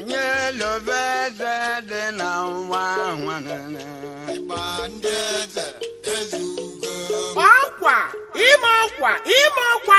Anye loveze de na nwanne. Ọkwa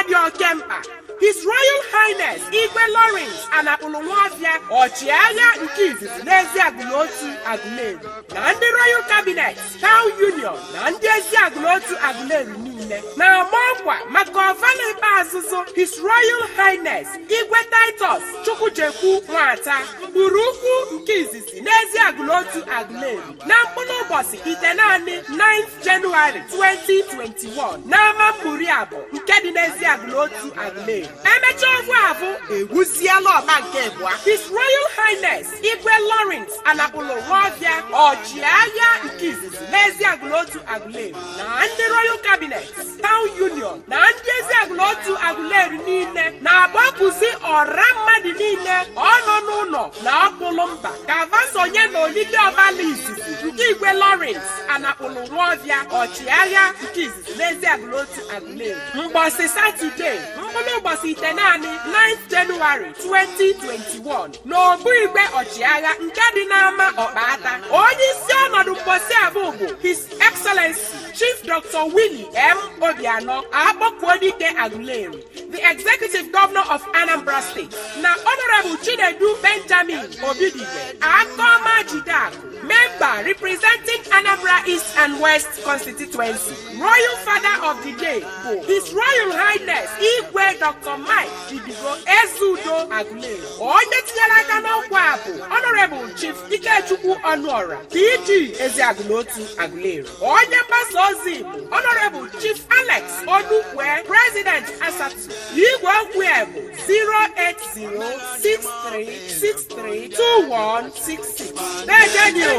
dị oke mkpa. His Royal Highness Igwe Lawrence Anakpulunwafia ọchịagha nke izizi n'Eziagụnotu Aguleri na ndị Royal Cabinet Town Union na ndị Eziagụnotu Aguleri niile na-ama ọkwa maka ọvala ikpeazụzụ His Royal Highness Igwe Titus Chukwujekwu Nwata mkpụrụ ukwu nke izizi n'Eziagụnotu Aguleri na mkpụrụ ụbọchị itenanị 9th January 2021 n'ama Mgburiabụ nke dị n'Eziagụnotu Aguleri. Emecha ofu abụ ewuziela ọba nke abụọ. His Royal Highness Igwe Lawrence Anakpulunwafia ọchịagha nke izizi n'Eziagụnotu Aguleri na ndị Royal Cabinet Town Union na ndị Eziagụnotu Aguleri niile na-agbakụzi ọra mmadụ niile ọnọ n'ụlọ na ọkpụlụ mba ka va sonye n'olili ọbala izizi nke Igwe Lawrence Anakpulunwafia ọchịagha nke izizi n'Eziagụnotu Aguleri mgbọsị Satọde mkpụrụ ụbọchị itenanị 9th January 2021 n'obu igwe ọchịagha nke dị n'ama Ọkpata. Onye isi ọnọdụ mgbọsị abụọ bụ His Excellency Chief Dr. Willie M. Obiano Akpọkuodike Aguleri, the Executive Governor of Anambra State, na Honorable Chinedu Benjamin Obidigwe Akoma Jidaku, member representing Anambra East and West constituency. Royal Father of the Day bụ His Royal Highness Igwe Dr. Mike Idigo Ezudo Aguleri. Onye tinyere aka n'ọkwa bụ Honorable Chief Ikechukwu Ọnụọra PG Eziagụnotu Aguleri. Onye mgbasa ozi bụ Honorable Chief Alex Odukwe President Asatu. Igwe okwu bụ 08063632166. Na-ejenyo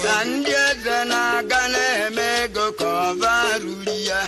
Ka ndị eze na-aga na-eme ego ka ọ baruru ya.